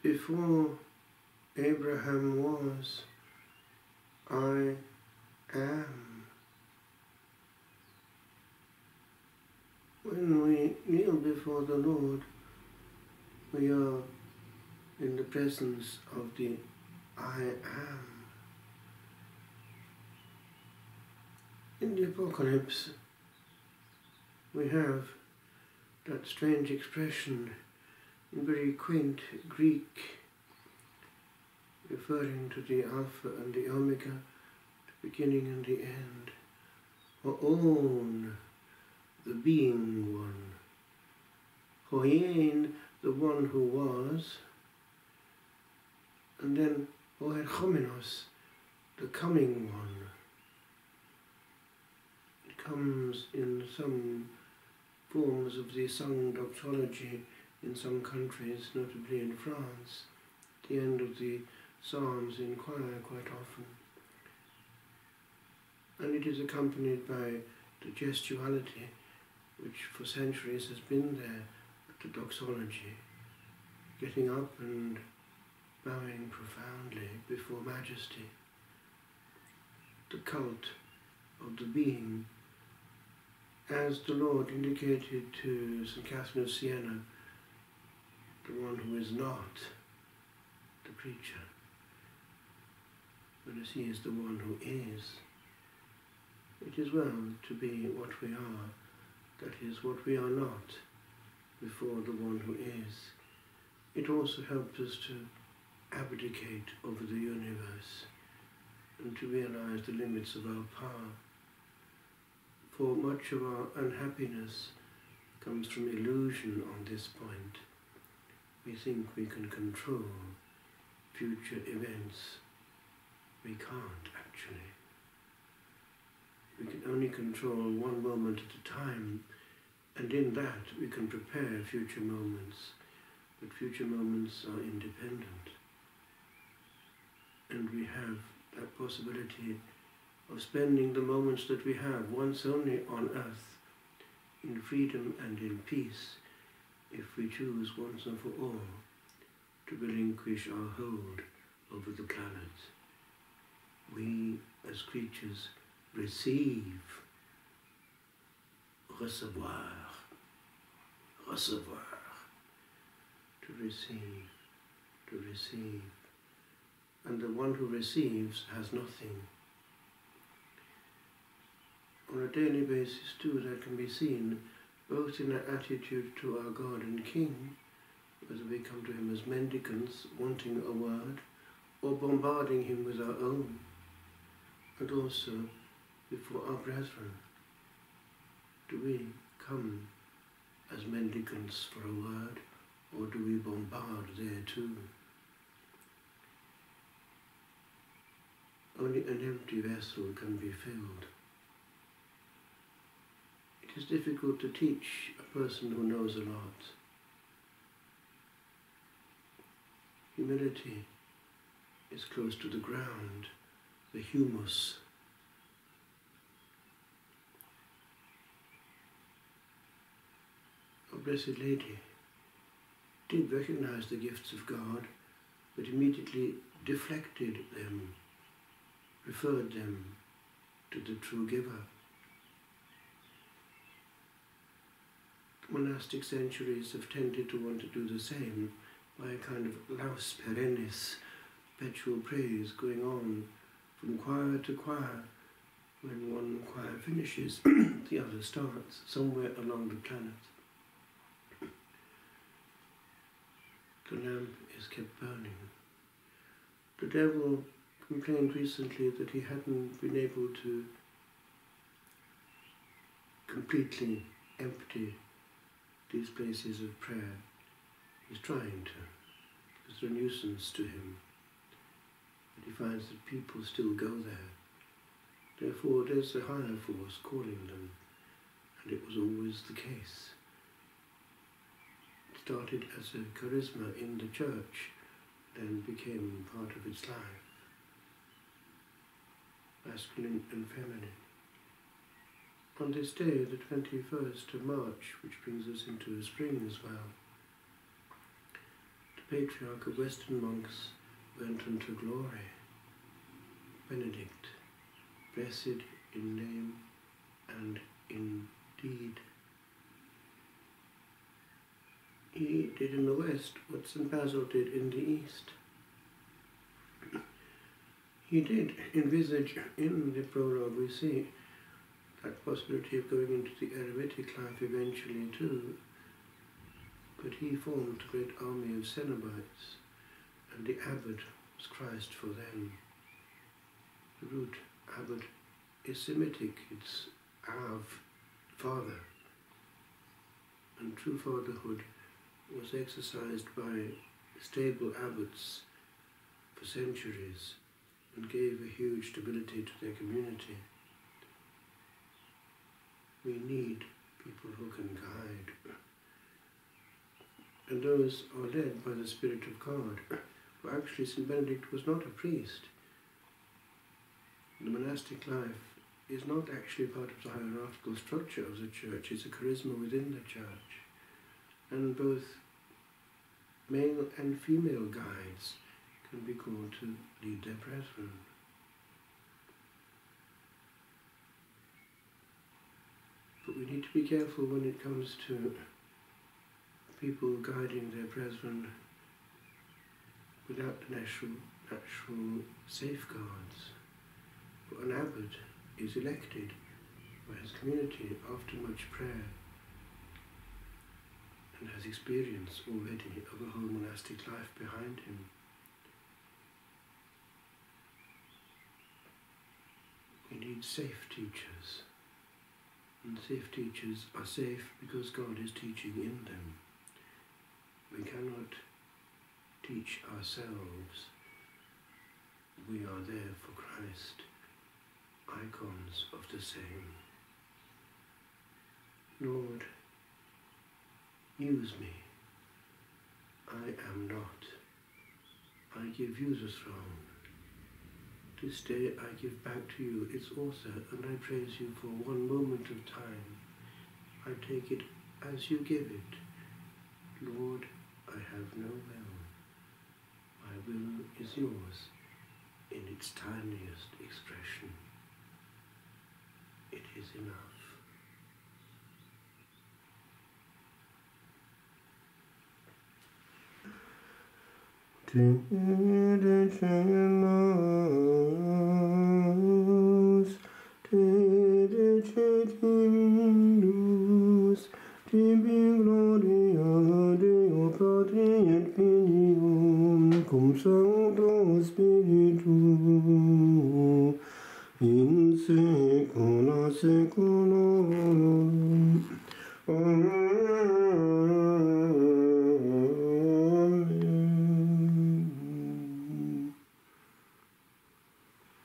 before Abraham was, I am. When we kneel before the Lord, we are in the presence of the I am. In the Apocalypse, we have that strange expression in very quaint Greek, referring to the Alpha and the Omega, the beginning and the end, Ho'on, the being one, Ho'in, the one who was, and then Ho'erchomenos, the coming one. It comes in some forms of the sung doxology in some countries, notably in France, at the end of the Psalms in choir quite often. And it is accompanied by the gestuality, which for centuries has been there at the doxology, getting up and bowing profoundly before Majesty. The cult of the being, as the Lord indicated to St. Catherine of Siena, the one who is not the preacher, whereas he is the one who is. It is well to be what we are, that is, what we are not, before the one who is. It also helps us to abdicate over the universe and to realize the limits of our power. For much of our unhappiness comes from illusion on this point. We think we can control future events. We can't, actually. We can only control one moment at a time, and in that we can prepare future moments. But future moments are independent. And we have that possibility of spending the moments that we have once only on earth, in freedom and in peace, if we choose once and for all to relinquish our hold over the planet. We, as creatures, receive, recevoir, to receive. And the one who receives has nothing. On a daily basis too, that can be seen both in our attitude to our God and King, whether we come to him as mendicants wanting a word, or bombarding him with our own, and also before our brethren. Do we come as mendicants for a word, or do we bombard there too? Only an empty vessel can be filled. It is difficult to teach a person who knows a lot. Humility is close to the ground, the humus. Our Blessed Lady did recognize the gifts of God, but immediately deflected them, referred them to the true giver. Monastic centuries have tended to want to do the same by a kind of laus perennis, perpetual praise going on from choir to choir. When one choir finishes, the other starts, somewhere along the planet. The lamp is kept burning. The devil complained recently that he hadn't been able to completely empty these places of prayer. He's trying to. It's a nuisance to him. But he finds that people still go there. Therefore, there's a higher force calling them, and it was always the case. It started as a charisma in the church, then became part of its life, masculine and feminine. On this day, the 21st of March, which brings us into spring as well, patriarch of Western monks went unto glory, Benedict, blessed in name and in deed. He did in the West what St. Basil did in the East. He did envisage in the prologue, we see, that possibility of going into the eremitic life eventually too, but he formed a great army of Cenobites, and the abbot was Christ for them. The root abbot is Semitic, it's Av, father, and true fatherhood was exercised by stable abbots for centuries and gave a huge stability to their community. We need people who can guide, and those are led by the Spirit of God. For actually St. Benedict was not a priest. The monastic life is not actually part of the hierarchical structure of the church, it's a charisma within the church. And both male and female guides can be called to lead their brethren. But we need to be careful when it comes to people guiding their brethren without the natural safeguards. For an abbot is elected by his community after much prayer and has experience already of a whole monastic life behind him. We need safe teachers, and safe teachers are safe because God is teaching in them. We cannot teach ourselves. We are there for Christ, icons of the same. Lord, use me. I am not. I give you the throne. This day I give back to you its author, and I praise you for one moment of time. I take it as you give it. Lord, I have no will. My will is yours in its tiniest expression. It is enough. Cum Sancto Spiritu in saecula saeculorum.